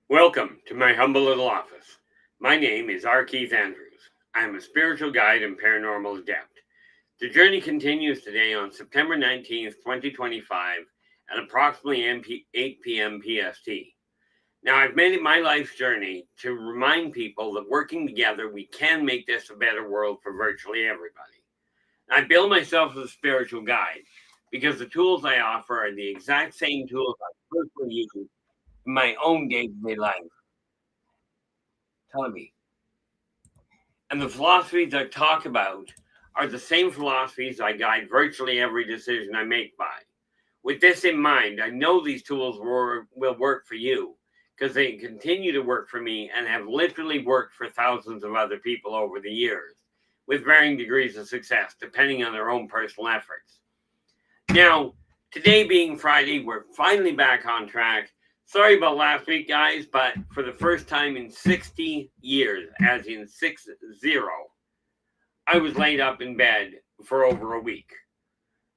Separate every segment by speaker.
Speaker 1: Welcome to my humble little office. My name is R. Keith Andrews. I am a spiritual guide and paranormal adept. The journey continues today on September 19th, 2025 at approximately 8 p.m. PST. Now, I've made it my life's journey to remind people that working together, we can make this a better world for virtually everybody. I bill myself as a spiritual guide because the tools I offer are the exact same tools I personally use in my own day-to-day life. Tell me. And the philosophies I talk about are the same philosophies I guide virtually every decision I make by. With this in mind, I know these tools will work for you because they continue to work for me and have literally worked for thousands of other people over the years with varying degrees of success depending on their own personal efforts. Now, today being Friday, we're finally back on track. Sorry about last week, guys, but for the first time in 60 years, as in 60, I was laid up in bed for over a week.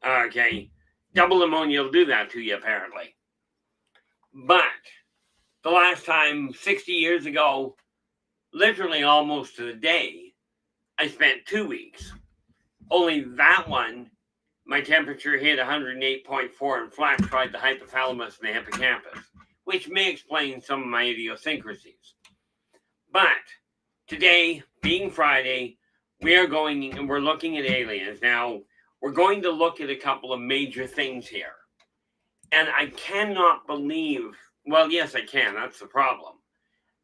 Speaker 1: Okay, double pneumonia will do that to you, apparently. But the last time, 60 years ago, literally almost to the day, I spent 2 weeks. Only that one, my temperature hit 108.4 and flash fried the hypothalamus and the hippocampus, which may explain some of my idiosyncrasies. But today, being Friday, we're looking at aliens. Now, we're going to look at a couple of major things here. And I cannot believe, well, yes, I can, that's the problem.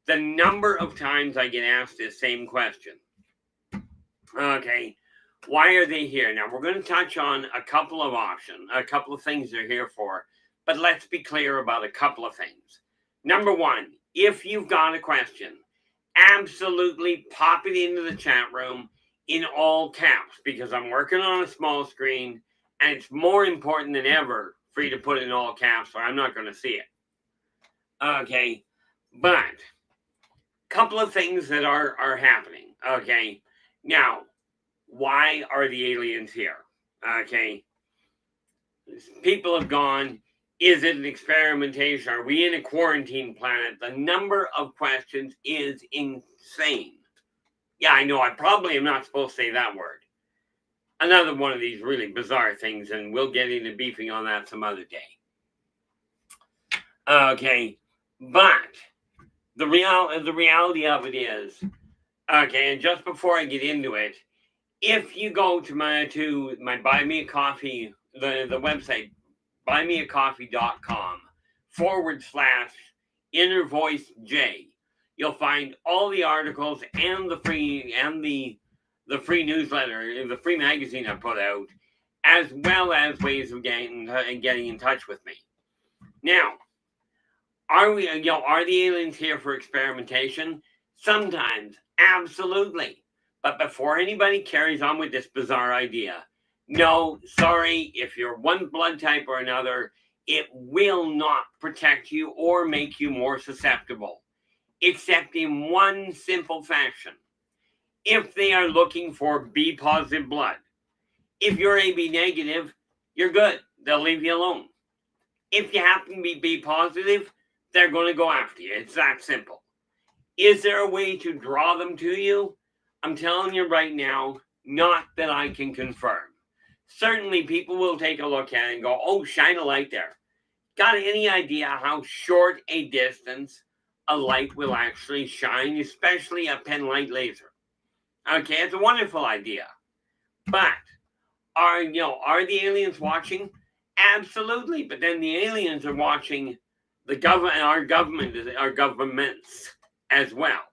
Speaker 1: The number of times I get asked this same question. Okay, why are they here? Now, we're going to touch on a couple of options, a couple of things they're here for. But let's be clear about a couple of things. Number one, if you've got a question, absolutely pop it into the chat room in all caps because I'm working on a small screen and it's more important than ever for you to put it in all caps or I'm not going to see it. Okay, but a couple of things that are happening. Okay, now, why are the aliens here? Okay, people have gone, is it an experimentation? Are we in a quarantine planet? The number of questions is insane. Yeah, I know. I probably am not supposed to say that word. Another one of these really bizarre things, and we'll get into beefing on that some other day. Okay, but the reality of it is, okay, and just before I get into it, if you go to my Buy Me a Coffee, the website, buymeacoffee.com/inner voice J. You'll find all the articles and the free newsletter, the free magazine I put out, as well as ways of getting in touch with me. Now, are the aliens here for experimentation? Sometimes, absolutely. But before anybody carries on with this bizarre idea, no, sorry, if you're one blood type or another, it will not protect you or make you more susceptible, except in one simple fashion. If they are looking for B positive blood, if you're AB negative, you're good. They'll leave you alone. If you happen to be B positive, they're going to go after you. It's that simple. Is there a way to draw them to you? I'm telling you right now, not that I can confirm. Certainly, people will take a look at it and go, oh, shine a light there. Got any idea how short a distance a light will actually shine, especially a pen light laser? Okay, it's a wonderful idea. But are the aliens watching? Absolutely. But then the aliens are watching our governments as well.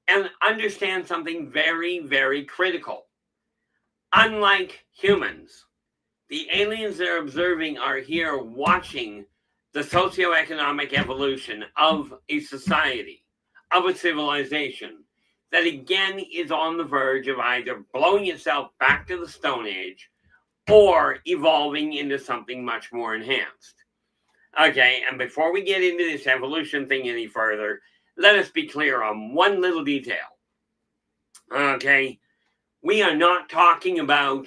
Speaker 1: And understand something very, very critical. Unlike humans, the aliens they're observing are here watching the socioeconomic evolution of a society, of a civilization that again is on the verge of either blowing itself back to the Stone Age or evolving into something much more enhanced. Okay, and before we get into this evolution thing any further, let us be clear on one little detail. Okay, we are not talking about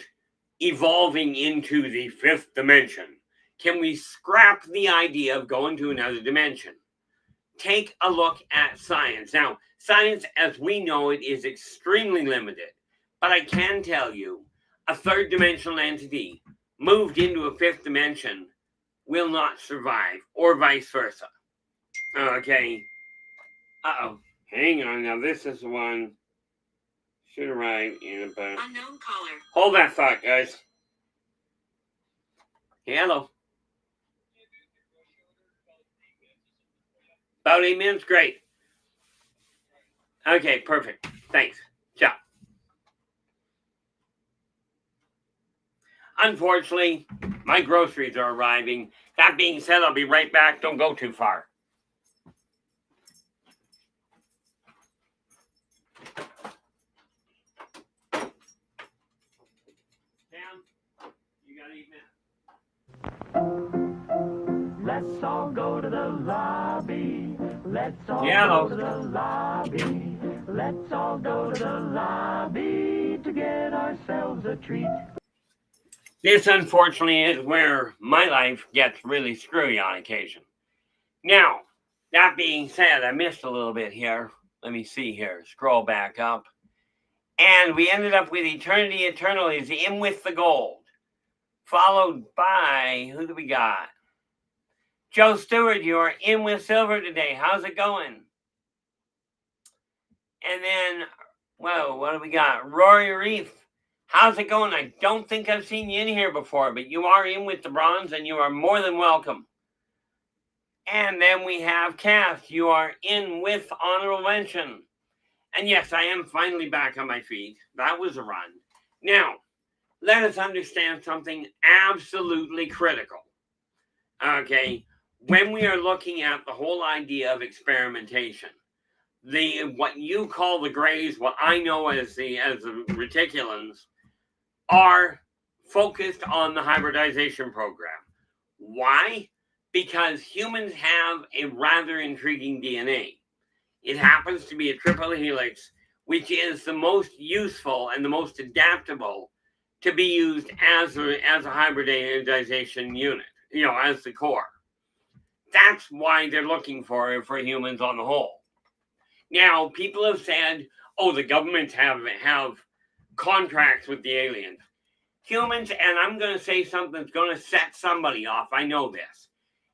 Speaker 1: evolving into the fifth dimension. Can we scrap the idea of going to another dimension? take a look at science. Now, science as we know it is extremely limited, but I can tell you a third dimensional entity moved into a fifth dimension will not survive, or vice versa. Okay. Uh-oh. Hang on. Now, this is the one. Should arrive in about... Unknown caller. Hold that thought, guys. Hello. About 8 minutes? Great. Okay, perfect. Thanks. Ciao. Unfortunately, my groceries are arriving. That being said, I'll be right back. Don't go too far. Sam, you got 8 minutes.
Speaker 2: Let's all go to the lobby. Let's all go to the lobby. Let's all go to the lobby to get ourselves a treat.
Speaker 1: This, unfortunately, is where my life gets really screwy on occasion. Now, that being said, I missed a little bit here. Let me see here. Scroll back up. And we ended up with Eternity Eternal is in with the gold. Followed by, who do we got? Joe Stewart, you are in with silver today. How's it going? And then, well, what do we got? Rory Reef. How's it going? I don't think I've seen you in here before, but you are in with the bronze and you are more than welcome. And then we have Cass. You are in with honorable mention. And yes, I am finally back on my feet. That was a run. Now, let us understand something absolutely critical. Okay, when we are looking at the whole idea of experimentation, what you call the grays, what I know as the reticulans, are focused on the hybridization program. Why? Because humans have a rather intriguing DNA. It happens to be a triple helix, which is the most useful and the most adaptable to be used as a hybridization unit, as the core. That's why they're looking for humans on the whole. Now, people have said, oh, the governments have contracts with the aliens. Humans, and I'm going to say something that's going to set somebody off. I know this.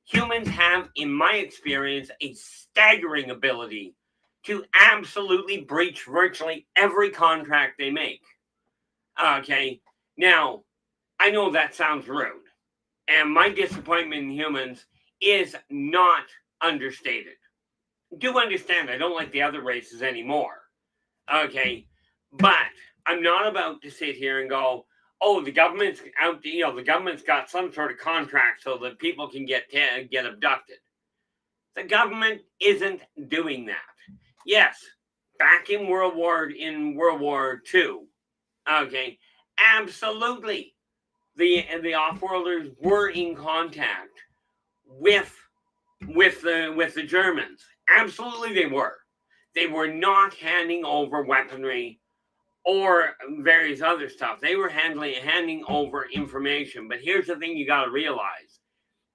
Speaker 1: Humans have, in my experience, a staggering ability to absolutely breach virtually every contract they make. Okay, now, I know that sounds rude, and my disappointment in humans is not understated. Do understand, I don't like the other races anymore. Okay, but I'm not about to sit here and go, oh, the government's out, the government's got some sort of contract so that people can get abducted. The government isn't doing that. Yes, back in World War II, okay, absolutely, the off-worlders were in contact with the Germans. Absolutely, they were. They were not handing over weaponry or various other stuff. They were handing over information. But here's the thing you got to realize.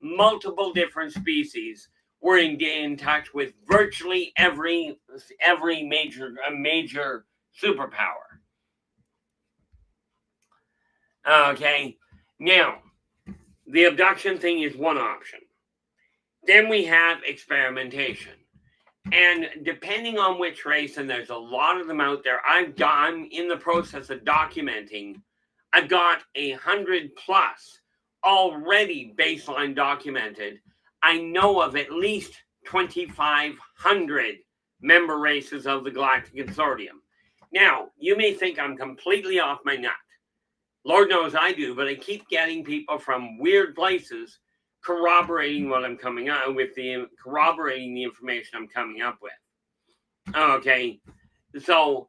Speaker 1: Multiple different species were in touch with virtually every major superpower. Okay, now, the abduction thing is one option. Then we have experimentation. And depending on which race, and there's a lot of them out there, I'm in the process of documenting. I've got 100 plus already baseline documented. I know of at least 2,500 member races of the Galactic Consortium. Now, you may think I'm completely off my nut. Lord knows I do, but I keep getting people from weird places corroborating what I'm coming up with, corroborating the information I'm coming up with. Okay, so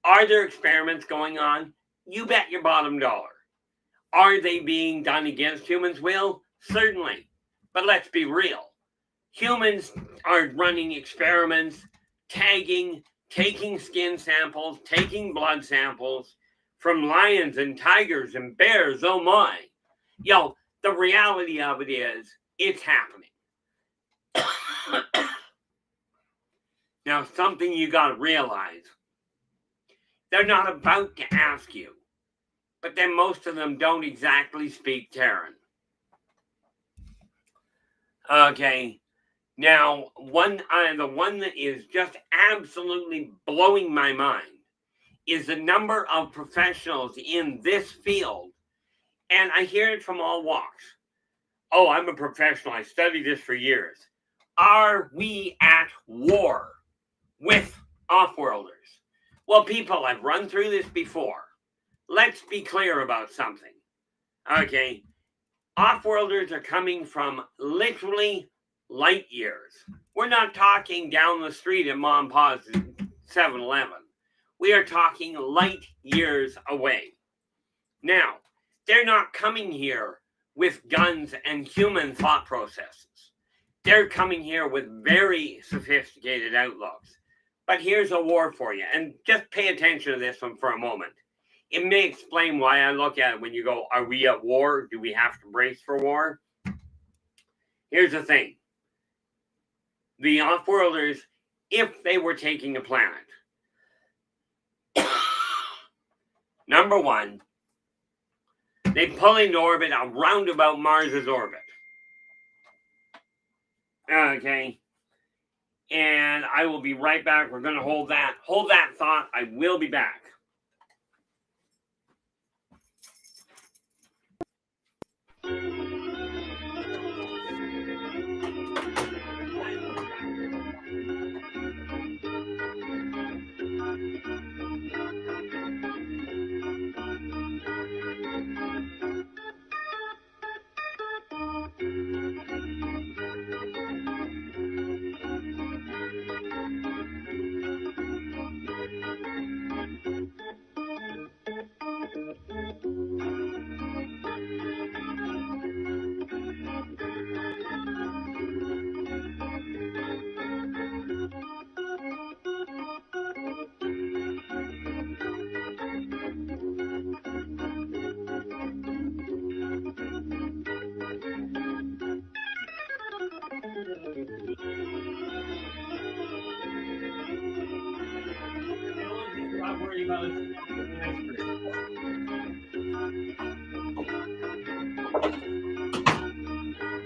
Speaker 1: are there experiments going on? You bet your bottom dollar. Are they being done against humans' will? Certainly, but let's be real. Humans are running experiments, tagging, taking skin samples, taking blood samples from lions and tigers and bears. Oh my. The reality of it is, it's happening. Now, something you got to realize, they're not about to ask you, but then most of them don't exactly speak Terran. Okay, now the one that is just absolutely blowing my mind is the number of professionals in this field, and I hear it from all walks. Oh, I'm a professional. I studied this for years. Are we at war with off-worlders? Well, people, I've run through this before. Let's be clear about something. Okay, off-worlders are coming from literally light years. We're not talking down the street at Mom and Pa's 7-Eleven. We are talking light years away. Now, they're not coming here with guns and human thought processes. They're coming here with very sophisticated outlooks. But here's a war for you, and just pay attention to this one for a moment. It may explain why I look at it when you go, are we at war? Do we have to brace for war? Here's the thing. The off-worlders, if they were taking a planet, number one, they pull into orbit around about Mars's orbit. Okay. And I will be right back. We're going to hold that thought. I will be back.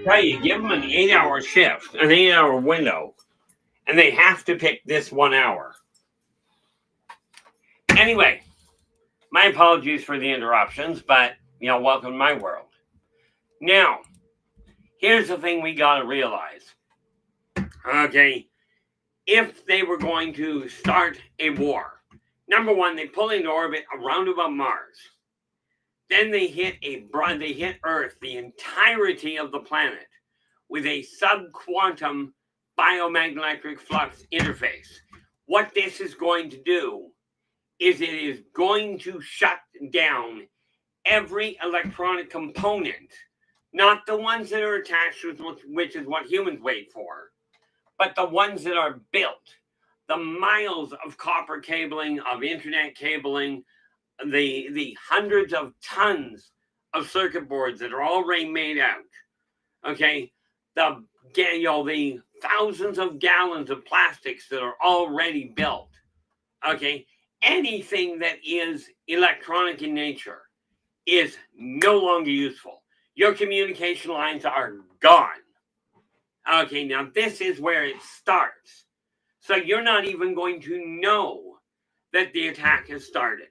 Speaker 1: Tell you, give them an 8-hour shift, an 8-hour window, and they have to pick this 1 hour. Anyway, my apologies for the interruptions, but, welcome to my world. Now, here's the thing we got to realize. Okay, if they were going to start a war, number one, they pull into orbit around about Mars. Then they hit Earth, the entirety of the planet, with a subquantum biomagnetic flux interface. What this is going to do is it is going to shut down every electronic component, not the ones that are attached with which is what humans wait for, but the ones that are built. The miles of copper cabling, of internet cabling, the hundreds of tons of circuit boards that are already made out. Okay, the thousands of gallons of plastics that are already built. Okay, anything that is electronic in nature is no longer useful. Your communication lines are gone. Okay, now this is where it starts. So you're not even going to know that the attack has started.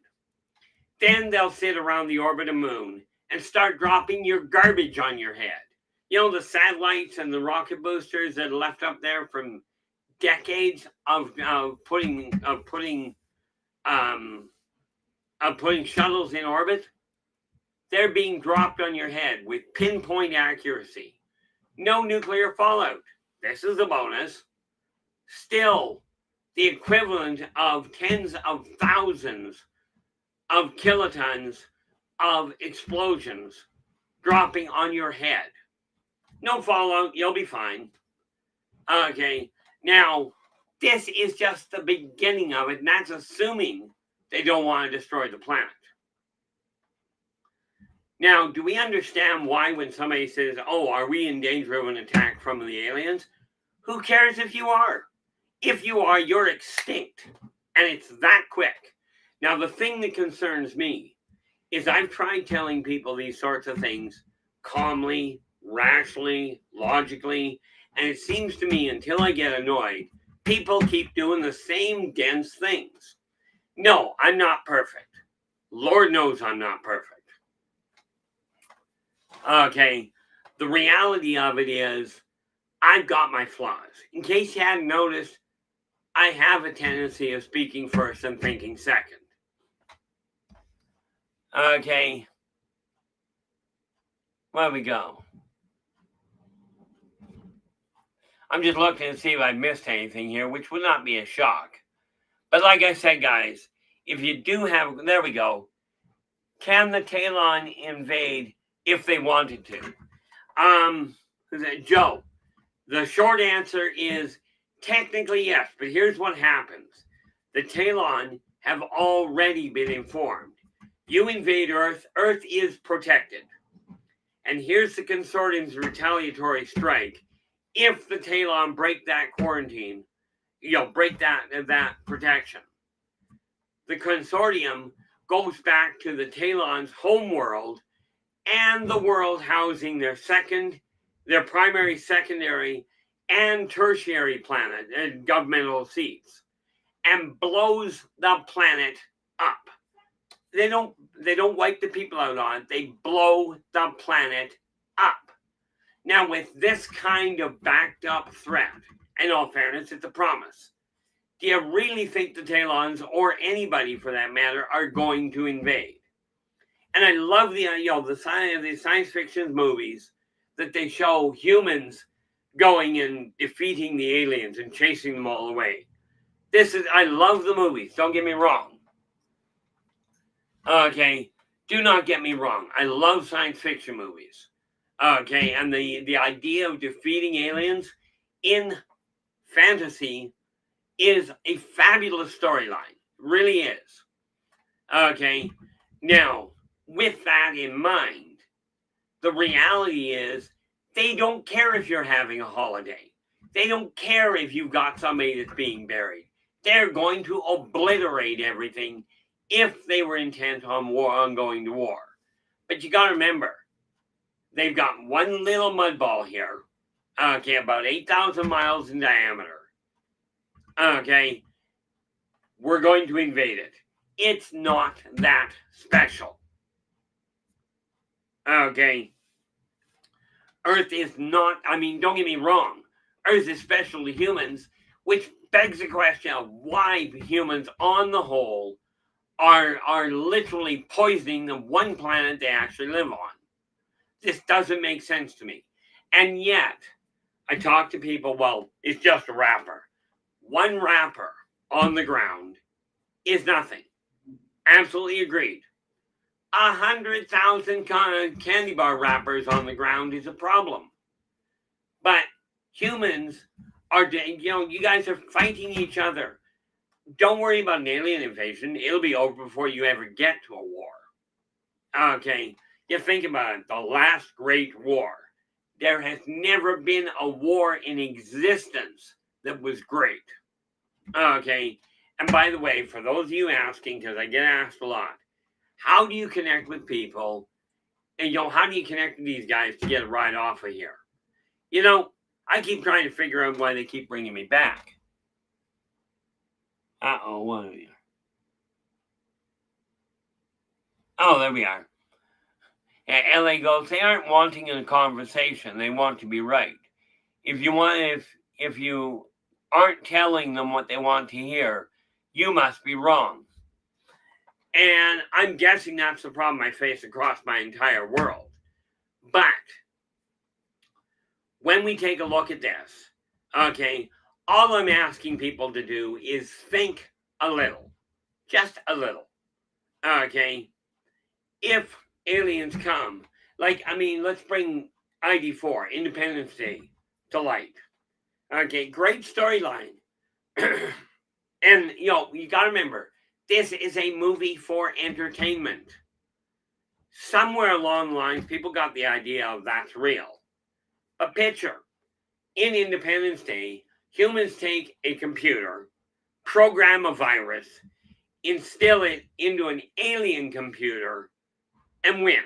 Speaker 1: Then they'll sit around the orbit of the moon and start dropping your garbage on your head. The satellites and the rocket boosters that are left up there from decades of putting shuttles in orbit. They're being dropped on your head with pinpoint accuracy. No nuclear fallout. This is a bonus. Still, the equivalent of tens of thousands of kilotons of explosions dropping on your head. No fallout, you'll be fine. Okay, now, this is just the beginning of it, and that's assuming they don't want to destroy the planet. Now, do we understand why when somebody says, oh, are we in danger of an attack from the aliens? Who cares if you are? If you are, you're extinct. And it's that quick. Now, the thing that concerns me is I've tried telling people these sorts of things calmly, rationally, logically, and it seems to me until I get annoyed, people keep doing the same dense things. No, I'm not perfect. Lord knows I'm not perfect. Okay, the reality of it is I've got my flaws. In case you hadn't noticed, I have a tendency of speaking first and thinking second. Okay, where we go? I'm just looking to see if I missed anything here, which would not be a shock. But like I said, guys, if you do have, there we go. Can the Talon invade if they wanted to? Joe, the short answer is technically yes, but here's what happens. The Talon have already been informed. You invade Earth, Earth is protected. And here's the consortium's retaliatory strike. If the Talon break that quarantine, break that protection, the consortium goes back to the Talon's home world and the world housing their primary, secondary, and tertiary planet and governmental seats, and blows the planet up. They don't wipe the people out on it. They blow the planet up. Now, with this kind of backed up threat, in all fairness, it's a promise. Do you really think the Talons, or anybody for that matter, are going to invade? And I love the science fiction movies that they show humans going and defeating the aliens and chasing them all away. I love the movies, don't get me wrong. Okay, do not get me wrong. I love science fiction movies. Okay, and the idea of defeating aliens in fantasy is a fabulous storyline. Really is. Okay, now, with that in mind, the reality is they don't care if you're having a holiday. They don't care if you've got somebody that's being buried. They're going to obliterate everything if they were intent on going to war. But you got to remember, they've got one little mud ball here, okay, about 8,000 miles in diameter. Okay, we're going to invade it. It's not that special. Okay, Earth is not, don't get me wrong, Earth is special to humans, which begs the question of why humans on the whole are literally poisoning the one planet they actually live on. This doesn't make sense to me. And yet, I talk to people, well, it's just a wrapper. One wrapper on the ground is nothing. Absolutely agreed. 100,000 candy bar wrappers on the ground is a problem. But humans are, you guys are fighting each other. Don't worry about an alien invasion. It'll be over before you ever get to a war. Okay, you think about it. The last great war. There has never been a war in existence that was great. Okay, and by the way, for those of you asking, because I get asked a lot, how do you connect with people? And, how do you connect with these guys to get a ride off of here? I keep trying to figure out why they keep bringing me back. Uh-oh, what are we? Oh, there we are. LA goes, they aren't wanting a conversation. They want to be right. If you aren't telling them what they want to hear, you must be wrong. And I'm guessing that's the problem I face across my entire world. But when we take a look at this, okay, all I'm asking people to do is think a little. Just a little. Okay? If aliens come, let's bring ID4, Independence Day, to light. Okay, great storyline. And, you got to remember, this is a movie for entertainment. Somewhere along the lines, people got the idea of that's real. But picture, in Independence Day, Humans take a computer, program a virus, instill it into an alien computer, and win.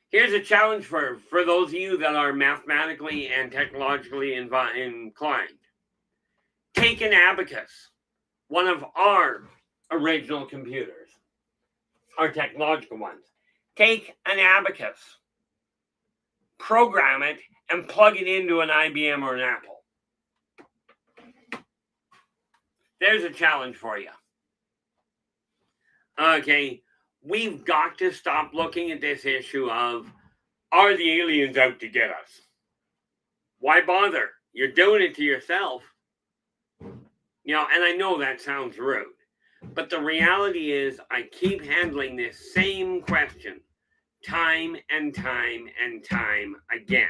Speaker 1: Here's a challenge for those of you that are mathematically and technologically inclined. Take an abacus, one of our original computers, our technological ones. Take an abacus, program it, and plug it into an IBM or an Apple. There's a challenge for you. Okay, we've got to stop looking at this issue of, are the aliens out to get us? Why bother? You're doing it to yourself. You know, and I know that sounds rude, but the reality is I keep handling this same question time and time and time again.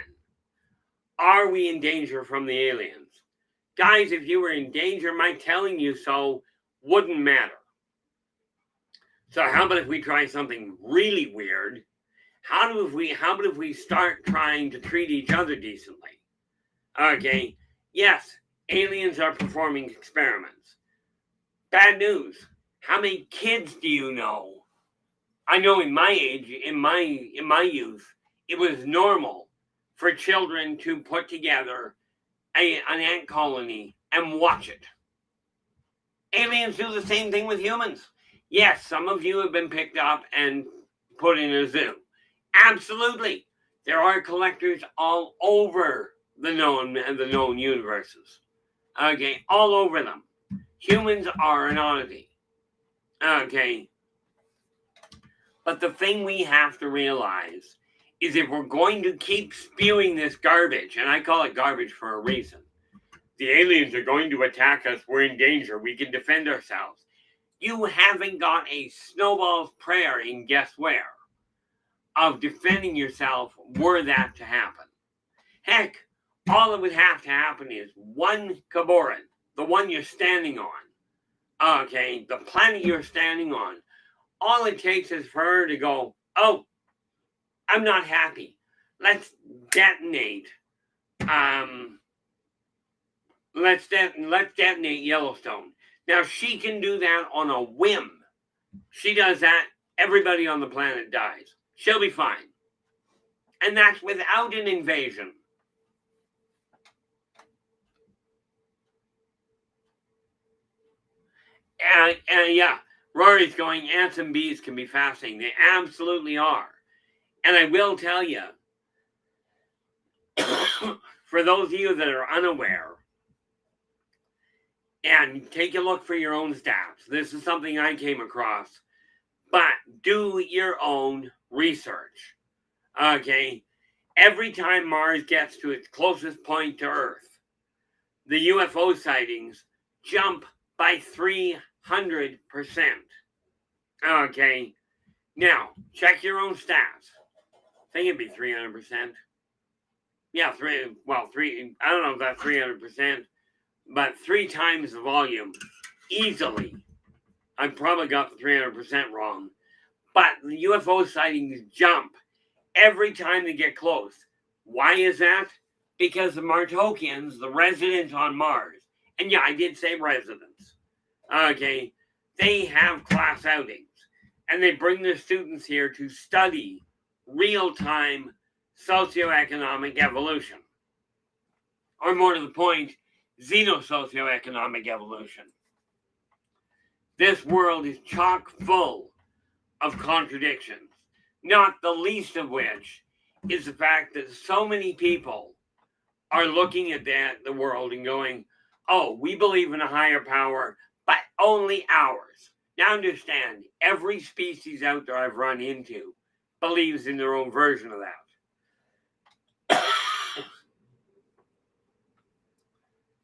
Speaker 1: Are we in danger from the aliens? Guys, if you were in danger, my telling you so wouldn't matter. So how about if we try something really weird? How about if we start trying to treat each other decently? Okay, yes, aliens are performing experiments. Bad news. How many kids do you know? I know in my age, in my youth, it was normal for children to put together an ant colony and watch it. Aliens do the same thing with humans. Yes, some of you have been picked up and put in a zoo. Absolutely. There are collectors all over the known universes. Okay, all over them. Humans are an oddity. Okay. But the thing we have to realize is if we're going to keep spewing this garbage, and I call it garbage for a reason, the aliens are going to attack us, we're in danger, we can defend ourselves. You haven't got a snowball's prayer in guess where of defending yourself were that to happen. Heck, all that would have to happen is one Kaboran, the one you're standing on, okay, the planet you're standing on, all it takes is for her to go, oh, I'm not happy. Let's detonate. Let's detonate Yellowstone. Now she can do that on a whim. She does that, everybody on the planet dies. She'll be fine. And that's without an invasion. Yeah, Rory's going, ants and bees can be fascinating. They absolutely are. And I will tell you, for those of you that are unaware, and take a look for your own stats. This is something I came across. But do your own research. Okay? Every time Mars gets to its closest point to Earth, the UFO sightings jump by 300%. Okay? Now, check your own stats. I think it'd be 300%. Yeah, I don't know if that's 300%. But 3 times the volume, easily. I probably got the 300% wrong. But the UFO sightings jump every time they get close. Why is that? Because the Martokians, the residents on Mars, and yeah, I did say residents, okay, they have class outings. And they bring their students here to study real-time socioeconomic evolution. Or more to the point, xenosocioeconomic evolution. This world is chock full of contradictions, not the least of which is the fact that so many people are looking at the world and going, oh, we believe in a higher power, but only ours. Now understand, every species out there I've run into believes in their own version of that.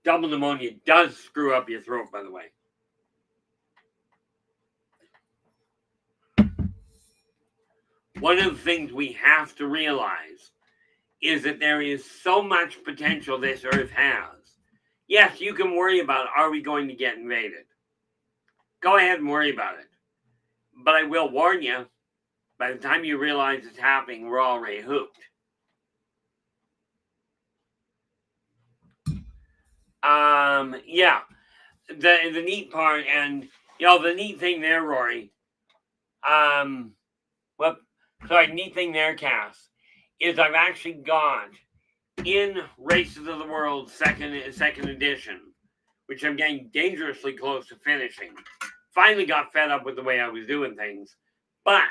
Speaker 1: Double pneumonia does screw up your throat, by the way. One of the things we have to realize is that there is so much potential this Earth has. Yes, you can worry about, are we going to get invaded? Go ahead and worry about it. But I will warn you, by the time you realize it's happening, we're already hooked. Yeah. The neat part, and the neat thing there, Rory. Well, sorry, neat thing there, Cass, is I've actually got in Races of the World second edition, which I'm getting dangerously close to finishing. Finally got fed up with the way I was doing things, but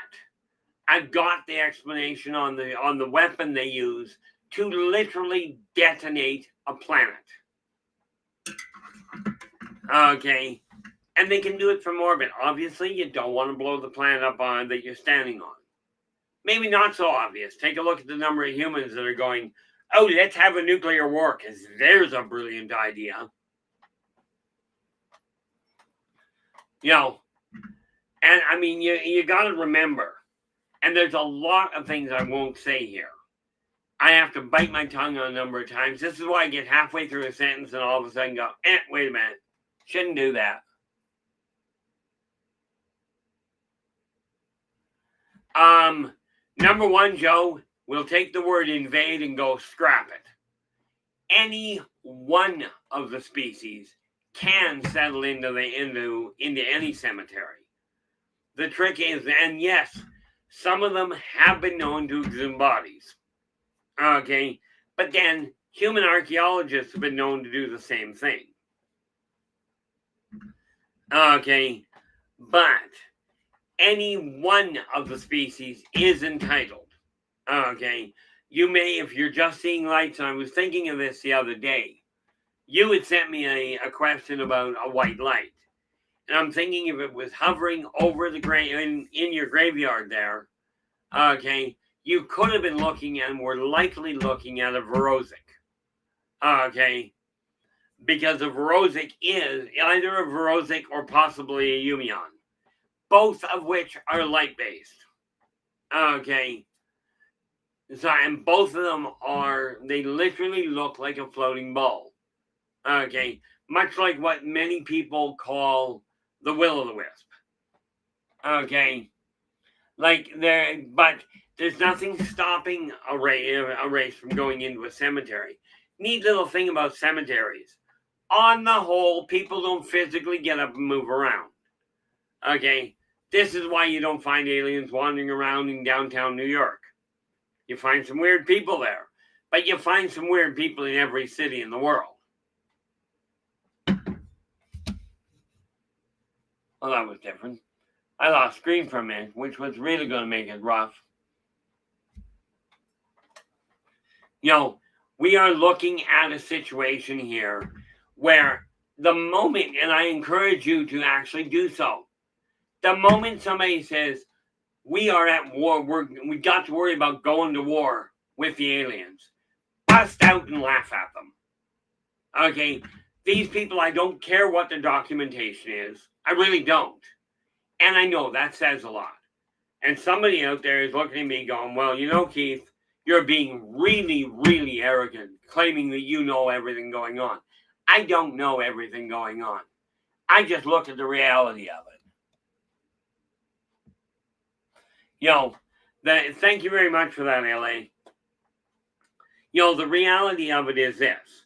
Speaker 1: I've got the explanation on the weapon they use to literally detonate a planet. Okay, and they can do it from orbit. Obviously, you don't want to blow the planet up on that you're standing on. Maybe not so obvious. Take a look at the number of humans that are going, oh, let's have a nuclear war, because there's a brilliant idea. And I mean, you got to remember, and there's a lot of things I won't say here. I have to bite my tongue on a number of times. This is why I get halfway through a sentence and all of a sudden go, wait a minute. Shouldn't do that. Number one, Joe, we'll take the word invade and go scrap it. Any one of the species can settle into any cemetery. The trick is, and yes, some of them have been known to exhume bodies. Okay, but then human archaeologists have been known to do the same thing. Okay, but any one of the species is entitled. Okay, you may, if you're just seeing lights, and I was thinking of this the other day, you had sent me a question about a white light. And I'm thinking if it was hovering over the grave in your graveyard there, okay, you could have been looking at, and were likely looking at, a Vorosic. Okay, because a Vorosic is either a Vorosic or possibly a Eumion, both of which are light-based. Okay, so, and both of them they literally look like a floating ball. Okay, much like what many people call the will-o'-the-wisp. Okay, but there's nothing stopping a race from going into a cemetery. Neat little thing about cemeteries. On the whole, people don't physically get up and move around. Okay, this is why you don't find aliens wandering around in downtown New York. You find some weird people there, but you find some weird people in every city in the world. Well, that was different. I lost screen for a minute, which was really going to make it rough. We are looking at a situation here where the moment, and I encourage you to actually do so, the moment somebody says, we are at war, we got to worry about going to war with the aliens, bust out and laugh at them. Okay, these people, I don't care what the documentation is. I really don't. And I know that says a lot. And somebody out there is looking at me going, well, Keith, you're being really, really arrogant, claiming that you know everything going on. I don't know everything going on. I just look at the reality of it. Thank you very much for that, LA. The reality of it is this.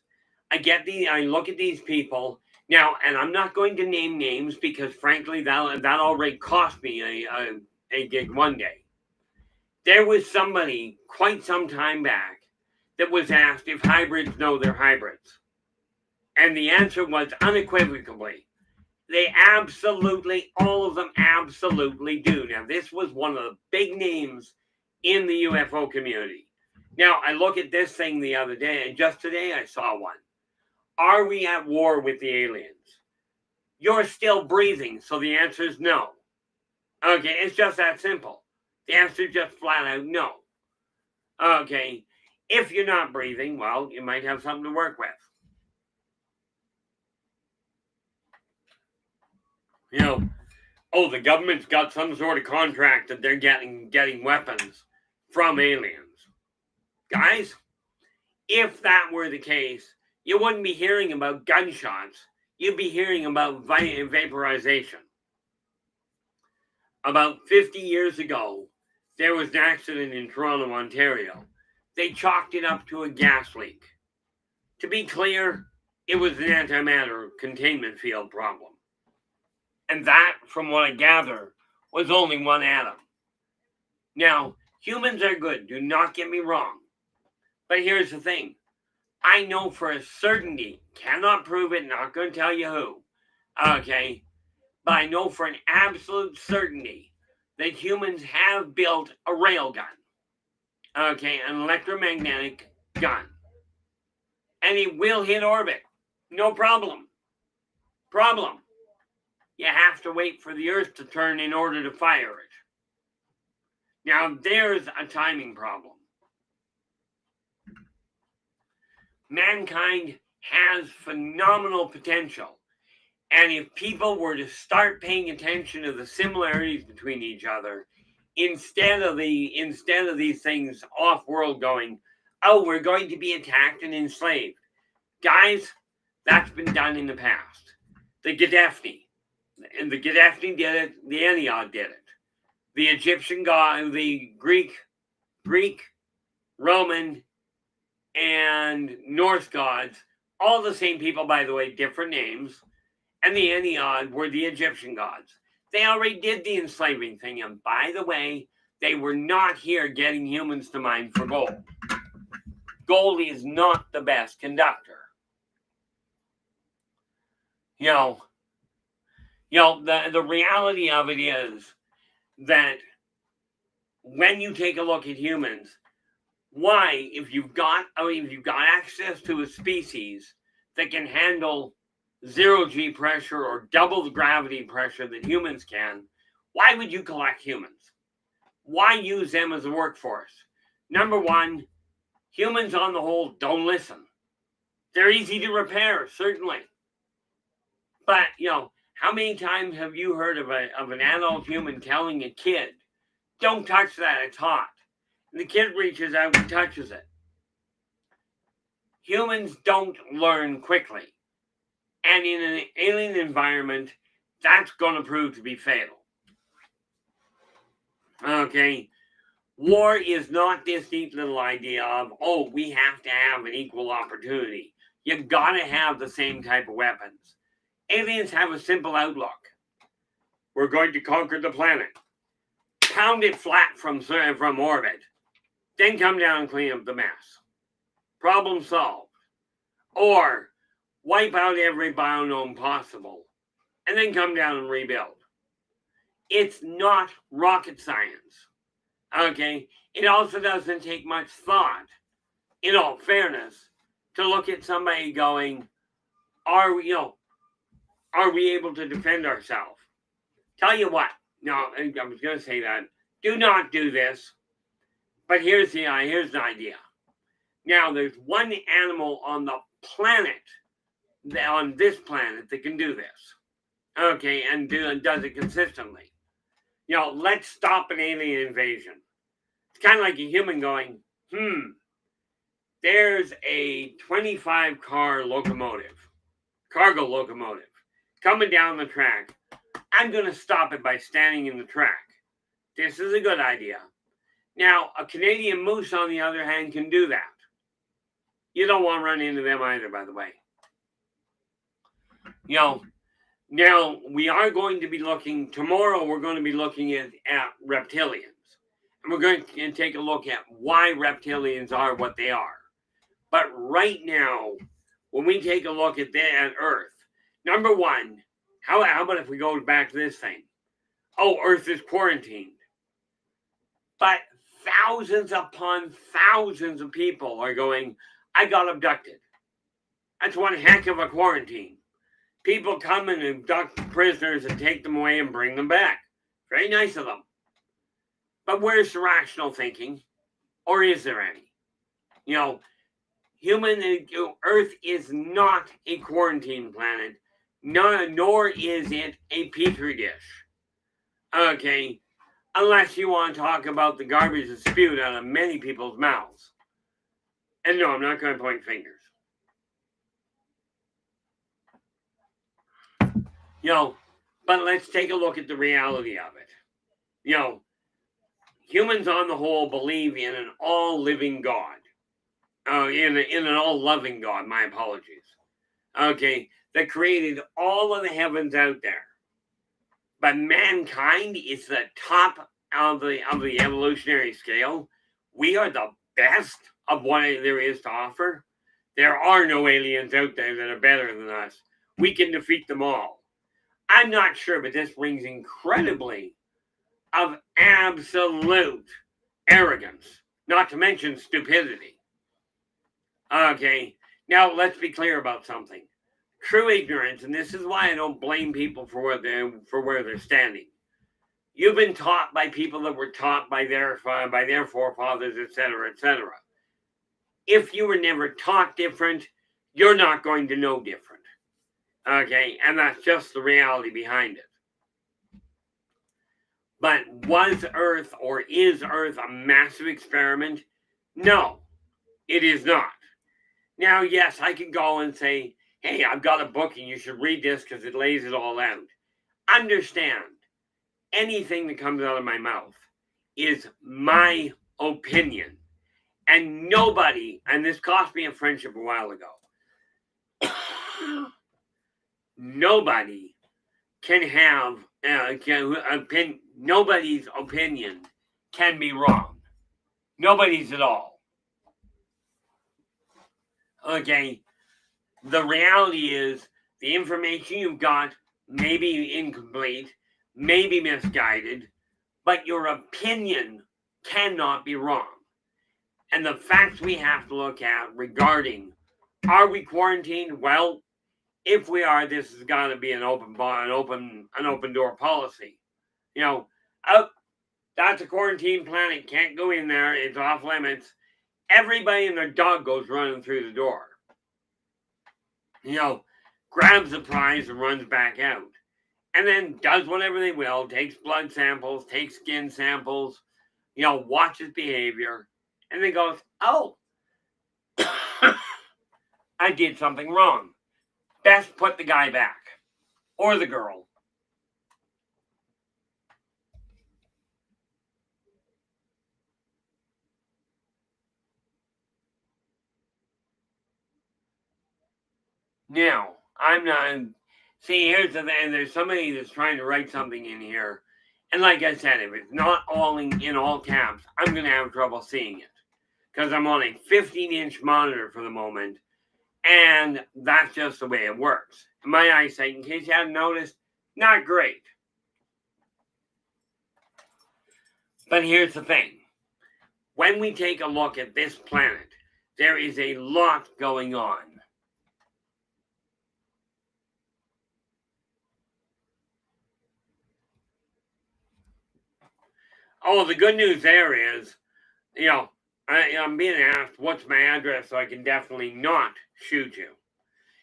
Speaker 1: I look at these people now, and I'm not going to name names because, frankly, that already cost me a gig one day. There was somebody quite some time back that was asked if hybrids know they're hybrids. And the answer was unequivocally, all of them absolutely do. Now, this was one of the big names in the UFO community. Now, I look at this thing the other day, and just today I saw one. Are we at war with the aliens? You're still breathing, so the answer is no. Okay, it's just that simple. The answer is just flat out no. Okay, if you're not breathing, well, you might have something to work with. The government's got some sort of contract that they're getting weapons from aliens. Guys, if that were the case, you wouldn't be hearing about gunshots. You'd be hearing about vaporization. About 50 years ago, there was an accident in Toronto, Ontario. They chalked it up to a gas leak. To be clear, it was an antimatter containment field problem. And that, from what I gather, was only one atom. Now, humans are good, do not get me wrong. But here's the thing. I know for a certainty, cannot prove it, not going to tell you who, okay? But I know for an absolute certainty that humans have built a railgun, okay, an electromagnetic gun. And it will hit orbit, no problem. You have to wait for the Earth to turn in order to fire it. Now, there's a timing problem. Mankind has phenomenal potential. And if people were to start paying attention to the similarities between each other, instead of these things off-world going, oh, we're going to be attacked and enslaved. Guys, that's been done in the past. The Gaddafi did it, the Ennead did it. The Egyptian god, the Greek, Roman, and Norse gods, all the same people, by the way, different names, and the Ennead were the Egyptian gods. They already did the enslaving thing, and by the way, they were not here getting humans to mine for gold. Gold is not the best conductor. The reality of it is that when you take a look at humans, why, if you've got access to a species that can handle 0G pressure or double the gravity pressure that humans can, why would you collect humans? Why use them as a workforce? Number one, humans on the whole don't listen. They're easy to repair, certainly. But, how many times have you heard of an adult human telling a kid, don't touch that, it's hot. And the kid reaches out and touches it. Humans don't learn quickly. And in an alien environment, that's going to prove to be fatal. Okay? War is not this neat little idea of, oh, we have to have an equal opportunity. You've got to have the same type of weapons. Aliens have a simple outlook. We're going to conquer the planet. Pound it flat from orbit. Then come down and clean up the mess. Problem solved. Or wipe out every biome possible. And then come down and rebuild. It's not rocket science. Okay? It also doesn't take much thought, in all fairness, to look at somebody going, are we able to defend ourselves? Tell you what, no, I was going to say that. Do not do this. But here's the idea. Now, there's one animal on the planet, on this planet, that can do this. Okay, and does it consistently. Let's stop an alien invasion. It's kind of like a human going, there's a 25-car cargo locomotive, coming down the track. I'm going to stop it by standing in the track. This is a good idea. Now, a Canadian moose, on the other hand, can do that. You don't want to run into them either, by the way. Now, we are going to be tomorrow we're going to be looking at reptilians. And we're going to take a look at why reptilians are what they are. But right now, when we take a look at Earth, number one, how about if we go back to this thing? Oh, Earth is quarantined. But thousands upon thousands of people are going, I got abducted. That's one heck of a quarantine. People come and abduct prisoners and take them away and bring them back. Very nice of them. But where's the rational thinking? Or is there any? Earth is not a quarantine planet, nor is it a petri dish. Okay, unless you want to talk about the garbage that's spewed out of many people's mouths. And no, I'm not going to point fingers. But let's take a look at the reality of it. Humans on the whole believe in an all-living God. In an all-loving God, my apologies. okay, that created all of the heavens out there. But mankind is the top of the evolutionary scale. We are the best of what there is to offer. There are no aliens out there that are better than us. We can defeat them all. I'm not sure, but this brings incredibly of absolute arrogance, not to mention stupidity. Okay, now let's be clear about something. True ignorance, and this is why I don't blame people for where they're standing. You've been taught by people that were taught by their forefathers, etc., etc. If you were never taught different, you're not going to know different. Okay, and that's just the reality behind it. But was Earth or is Earth a massive experiment? No, it is not. Now, yes, I could go and say, hey, I've got a book and you should read this because it lays it all out. Understand, anything that comes out of my mouth is my opinion. And nobody, and this cost me a friendship a while ago, nobody can have, nobody's opinion can be wrong. Nobody's at all. Okay, the reality is the information you've got may be incomplete, may be misguided, but your opinion cannot be wrong. And the facts we have to look at regarding, are we quarantined? Well, if we are, this has got to be an open door policy. You know, oh, that's a quarantine planet, can't go in there, it's off limits. Everybody and their dog goes running through the door. You know, grabs the prize and runs back out. And then does whatever they will, takes blood samples, takes skin samples, you know, watches behavior, and then goes, oh, I did something wrong. Best put the guy back. Or the girl. Now, I'm not... See, here's the thing. There's somebody that's trying to write something in here. And like I said, if it's not all in all caps, I'm going to have trouble seeing it. Because I'm on a 15-inch monitor for the moment. And that's just the way it works. My eyesight, in case you hadn't noticed, not great. But here's the thing. When we take a look at this planet, there is a lot going on. Oh, the good news there is, you know, I'm being asked what's my address so I can definitely not shoot you.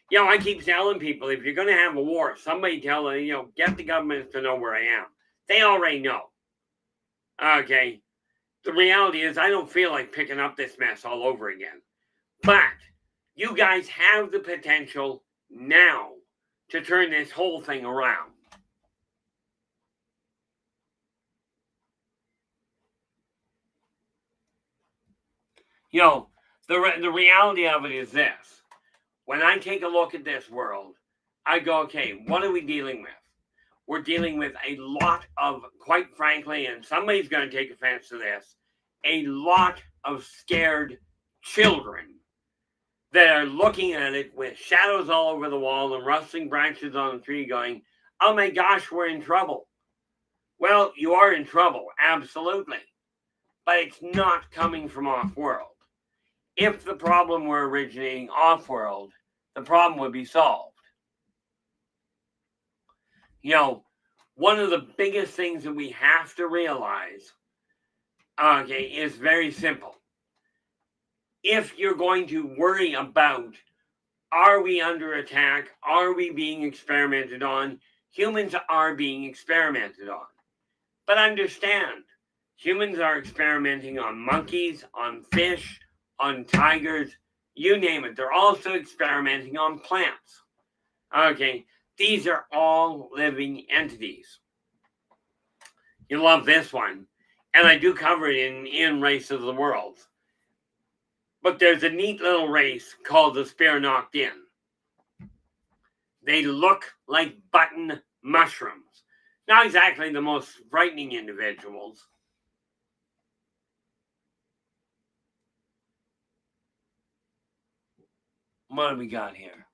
Speaker 1: You know, I keep telling people, if you're going to have a war, somebody tell them, you know, get the government to know where I am. They already know. Okay. The reality is I don't feel like picking up this mess all over again. But you guys have the potential now to turn this whole thing around. You know, the reality of it is this. When I take a look at this world, I go, okay, what are we dealing with? We're dealing with a lot of, quite frankly, and somebody's going to take offense to this, a lot of scared children that are looking at it with shadows all over the wall and rustling branches on the tree going, oh my gosh, we're in trouble. Well, you are in trouble, absolutely. But it's not coming from off-world. If the problem were originating off-world, the problem would be solved. You know, one of the biggest things that we have to realize, okay, is very simple. If you're going to worry about, are we under attack? Are we being experimented on? Humans are being experimented on. But understand, humans are experimenting on monkeys, on fish, on tigers, you name it. They're also experimenting on plants. Okay, these are all living entities. You love this one. And I do cover it in Race of the Worlds. But there's a neat little race called the Spear Knocked In. They look like button mushrooms. Not exactly the most frightening individuals. What do we got here?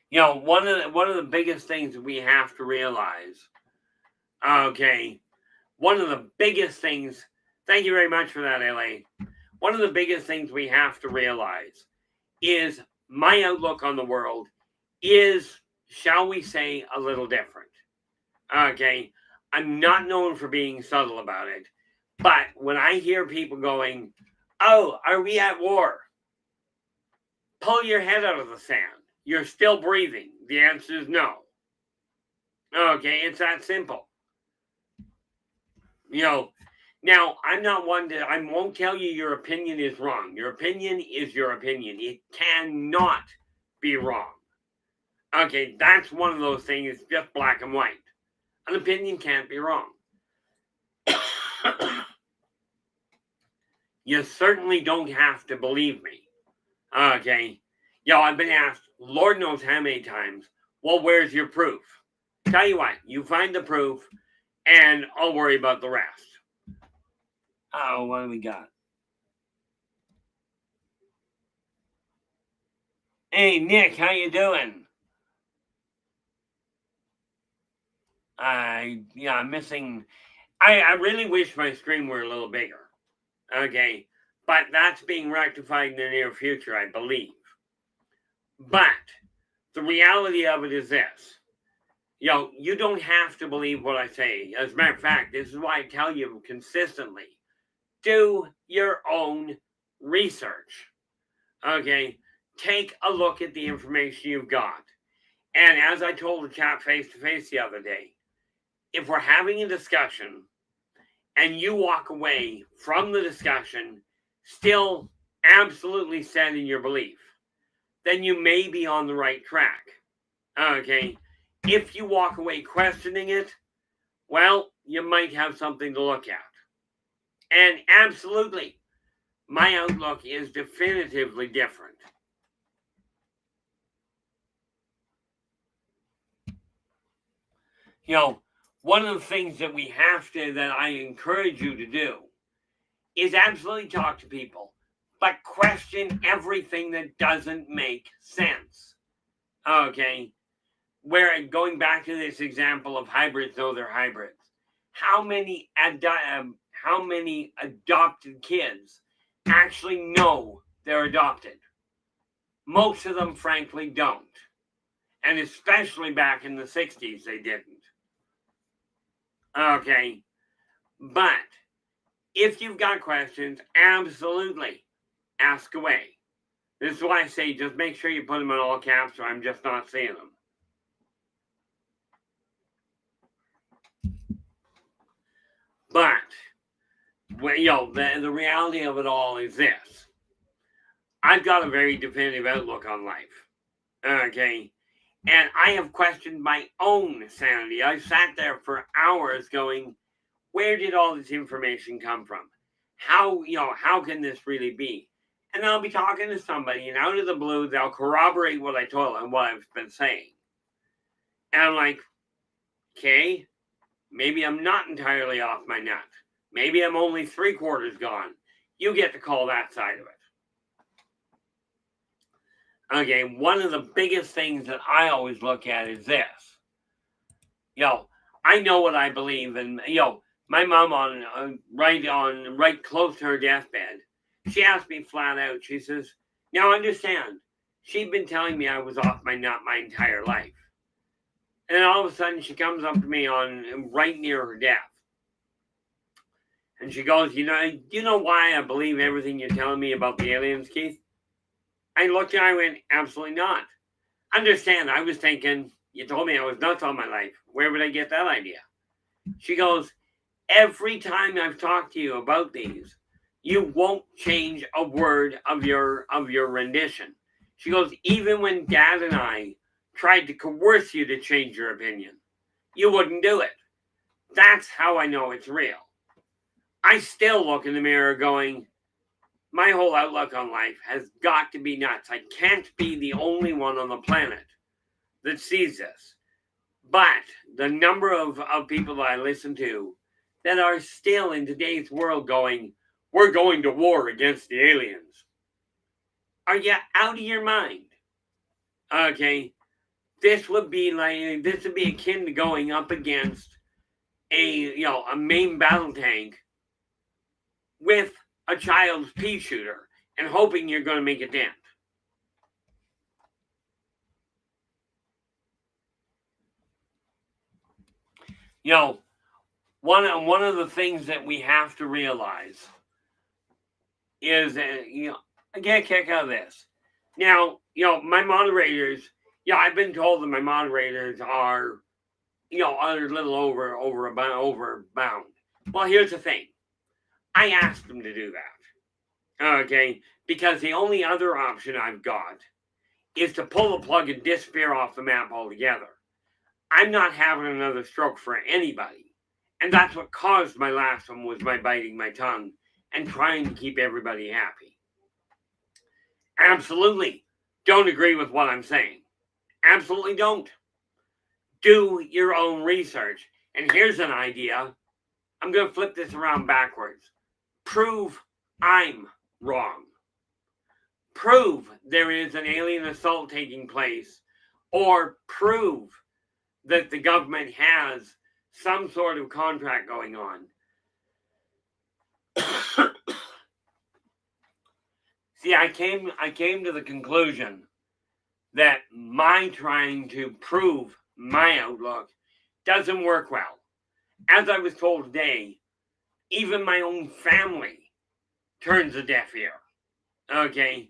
Speaker 1: You know, one of the biggest things that we have to realize, okay, one of the biggest things, thank you very much for that, LA. One of the biggest things we have to realize is my outlook on the world is, shall we say, a little different. Okay, I'm not known for being subtle about it, but when I hear people going, "Oh, are we at war?" Pull your head out of the sand. You're still breathing. The answer is no. Okay, it's that simple. You know, now I'm not one to, I won't tell you your opinion is wrong. Your opinion is your opinion. It cannot be wrong. Okay, that's one of those things, just black and white. An opinion can't be wrong. You certainly don't have to believe me. Okay. I've been asked, Lord knows how many times, well, where's your proof? Tell you what, you find the proof, and I'll worry about the rest. Oh, what do we got? Hey, Nick, how you doing? I'm missing. I really wish my screen were a little bigger. Okay. But that's being rectified in the near future, I believe. But the reality of it is this. You don't have to believe what I say. As a matter of fact, this is why I tell you consistently, do your own research. Okay? Take a look at the information you've got. And as I told the chap face to face the other day, if we're having a discussion and you walk away from the discussion still absolutely set in your belief, then you may be on the right track. Okay? If you walk away questioning it, well, you might have something to look at. And absolutely, my outlook is definitively different. One of the things that we have to, that I encourage you to do, is absolutely talk to people, but question everything that doesn't make sense. Okay? Where, going back to this example of hybrids, though they're hybrids, how many adopted kids actually know they're adopted? Most of them, frankly, don't. And especially back in the 60s, they didn't. Okay. But if you've got questions, absolutely ask away. This is why I say just make sure you put them in all caps, or I'm just not seeing them. But, the reality of it all is this. I've got a very definitive outlook on life. Okay? And I have questioned my own sanity. I sat there for hours going, where did all this information come from? How can this really be? And I'll be talking to somebody, and out of the blue, they'll corroborate what I told them, what I've been saying. And I'm like, okay, maybe I'm not entirely off my nut. Maybe I'm only 3/4 gone. You get to call that side of it. Okay, one of the biggest things that I always look at is this. I know what I believe, and my mom right close to her deathbed, she asked me flat out. She says, "Now understand, she'd been telling me I was off my nut my entire life, and all of a sudden she comes up to me right near her death, and she goes, you know why I believe everything you're telling me about the aliens, Keith?" I looked at her, I went, absolutely not. Understand, I was thinking, you told me I was nuts all my life. Where would I get that idea? She goes, every time I've talked to you about these, you won't change a word of your rendition. She goes, even when Dad and I tried to coerce you to change your opinion, you wouldn't do it. That's how I know it's real. I still look in the mirror going, my whole outlook on life has got to be nuts. I can't be the only one on the planet that sees this. But the number of people that I listen to that are still in today's world going, we're going to war against the aliens. Are you out of your mind? Okay. This would be akin to going up against a main battle tank with a child's pea shooter and hoping you're going to make a dent. One of the things that we have to realize is I get a kick out of this. Now, my moderators, I've been told that my moderators are a little overbound. Well, here's the thing. I asked them to do that. Okay? Because the only other option I've got is to pull the plug and disappear off the map altogether. I'm not having another stroke for anybody. And that's what caused my last one, was my biting my tongue and trying to keep everybody happy. Absolutely don't agree with what I'm saying. Absolutely don't. Do your own research. And here's an idea. I'm going to flip this around backwards. Prove I'm wrong. Prove there is an alien assault taking place, or prove that the government has some sort of contract going on. See, I came to the conclusion that my trying to prove my outlook doesn't work well. As I was told today, even my own family turns a deaf ear. Okay?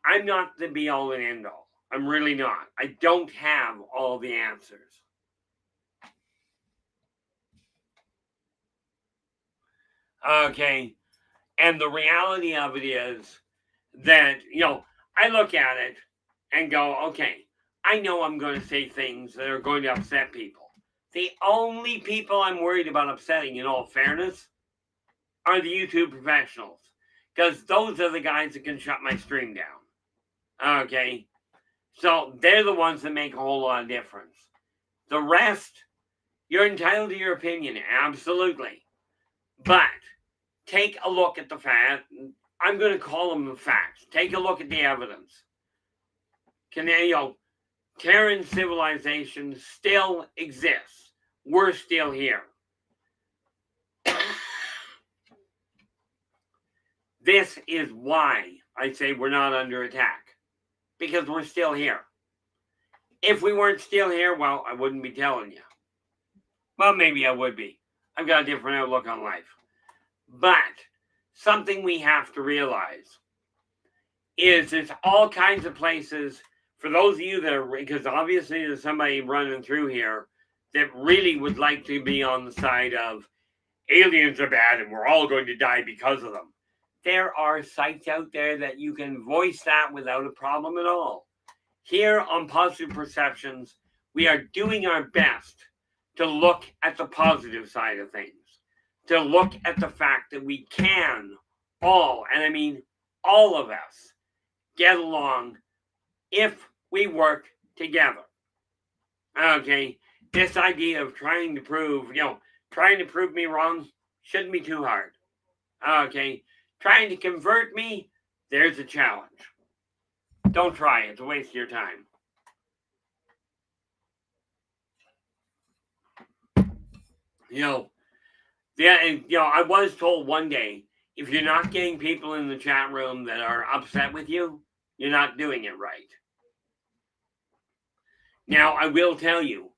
Speaker 1: I'm not the be all and end all. I'm really not. I don't have all the answers. Okay? And the reality of it is that, I look at it and go, okay, I know I'm going to say things that are going to upset people. The only people I'm worried about upsetting, in all fairness, are the YouTube professionals. Because those are the guys that can shut my stream down. Okay? So they're the ones that make a whole lot of difference. The rest, you're entitled to your opinion, absolutely. But take a look at the fact. I'm going to call them the facts. Take a look at the evidence. Terran civilization still exists. We're still here. This is why I say we're not under attack. Because we're still here. If we weren't still here, well, I wouldn't be telling you. Well, maybe I would be. I've got a different outlook on life. But something we have to realize is there's all kinds of places, for those of you that are, because obviously there's somebody running through here that really would like to be on the side of aliens are bad and we're all going to die because of them. There are sites out there that you can voice that without a problem at all. Here on Positive Perceptions, we are doing our best to look at the positive side of things, to look at the fact that we can all, and I mean all of us, get along if we work together. Okay, this idea of trying to prove me wrong shouldn't be too hard. Okay, trying to convert me, there's a challenge. Don't try it. It's a waste of your time. I was told one day, if you're not getting people in the chat room that are upset with you, you're not doing it right. Now, I will tell you,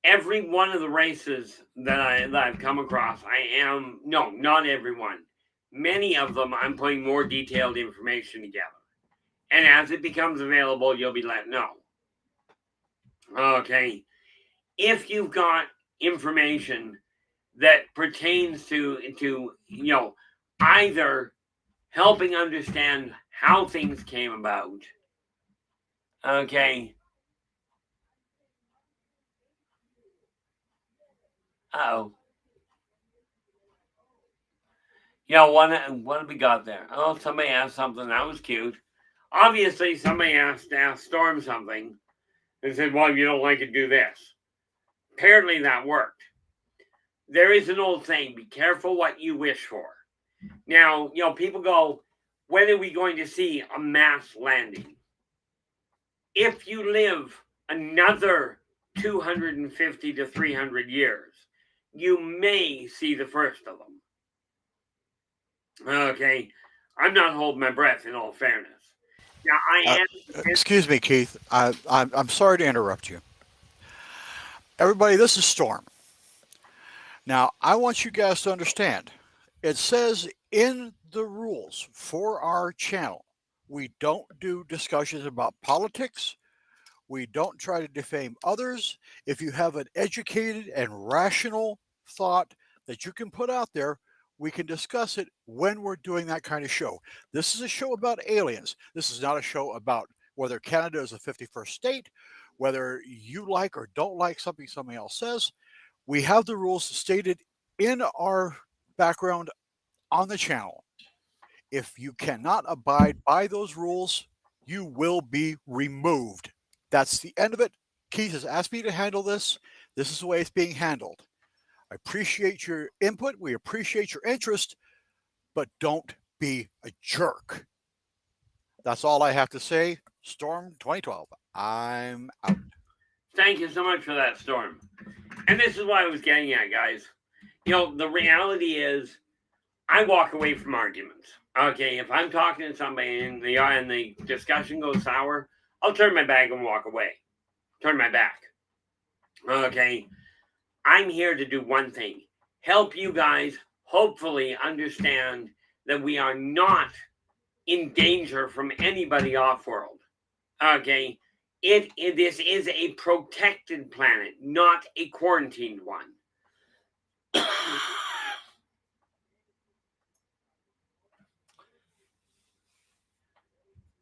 Speaker 1: every one of the races that I've come across, not everyone. Many of them, I'm putting more detailed information together. And as it becomes available, you'll be let know. Okay. If you've got information that pertains to either helping understand how things came about, okay. what have we got there? Oh, somebody asked something. That was cute. Obviously, somebody asked Storm something and said, well, you don't like it, do this. Apparently, that worked. There is an old saying, be careful what you wish for. Now, people go, when are we going to see a mass landing? If you live another 250 to 300 years, you may see the first of them. Okay, I'm not holding my breath in all fairness. Now, I am.
Speaker 3: Excuse me, Keith. I'm sorry to interrupt you. Everybody, this is Storm. Now, I want you guys to understand. It says in the rules for our channel, we don't do discussions about politics. We don't try to defame others. If you have an educated and rational thought that you can put out there, we can discuss it when we're doing that kind of show. This is a show about aliens. This is not a show about whether Canada is a 51st state, whether you like or don't like something somebody else says. We have the rules stated in our background on the channel. If you cannot abide by those rules, you will be removed. That's the end of it. Keith has asked me to handle this. This is the way it's being handled. I appreciate your input. We appreciate your interest, but don't be a jerk. That's all I have to say. Storm 2012. I'm out.
Speaker 1: Thank you so much for that, Storm. And this is what I was getting at, guys. The reality is, I walk away from arguments. Okay, if I'm talking to somebody and the discussion goes sour, I'll turn my back and walk away. Turn my back. Okay, I'm here to do one thing. Help you guys hopefully understand that we are not in danger from anybody off-world. Okay, this is a protected planet, not a quarantined one.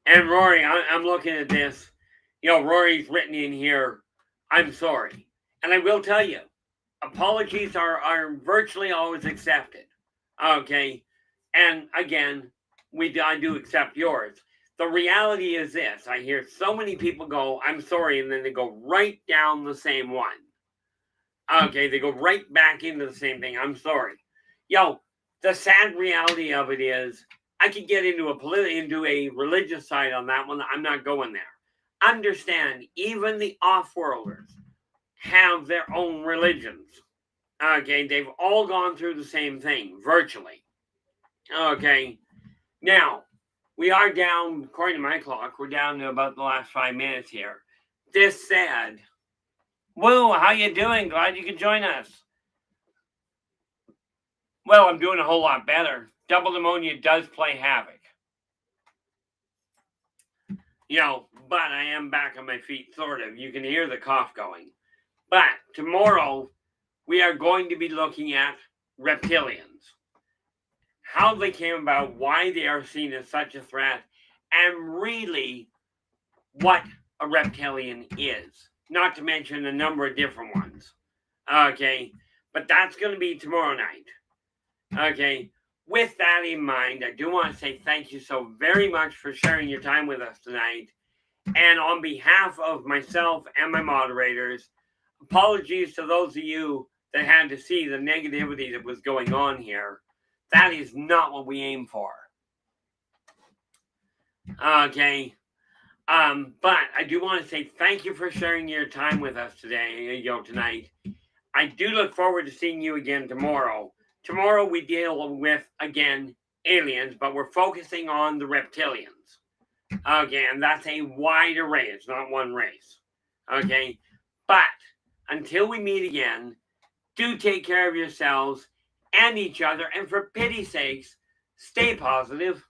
Speaker 1: And Rory, I'm looking at this. Rory's written in here, I'm sorry. And I will tell you, apologies are virtually always accepted. Okay. And again, I do accept yours. The reality is this. I hear so many people go, I'm sorry, and then they go right down the same one. Okay, they go right back into the same thing. I'm sorry. The sad reality of it is, I could get into a religious side on that one. I'm not going there. Understand, even the off-worlders have their own religions. Okay, they've all gone through the same thing, virtually. Okay, now, we are down, according to my clock, we're down to about the last 5 minutes here. This said, Woo, how you doing? Glad you could join us. Well, I'm doing a whole lot better. Double pneumonia does play havoc. But I am back on my feet, sort of. You can hear the cough going. But tomorrow, we are going to be looking at reptilians. How they came about, why they are seen as such a threat, and really what a reptilian is. Not to mention a number of different ones. Okay, but that's going to be tomorrow night. Okay, with that in mind, I do want to say thank you so very much for sharing your time with us tonight. And on behalf of myself and my moderators, apologies to those of you that had to see the negativity that was going on here. That is not what we aim for. Okay. But I do want to say thank you for sharing your time with us today, tonight. I do look forward to seeing you again tomorrow. Tomorrow we deal with, again, aliens, but we're focusing on the reptilians. Okay, and that's a wide array. It's not one race. Okay, but until we meet again, do take care of yourselves and each other, and for pity's sakes, stay positive.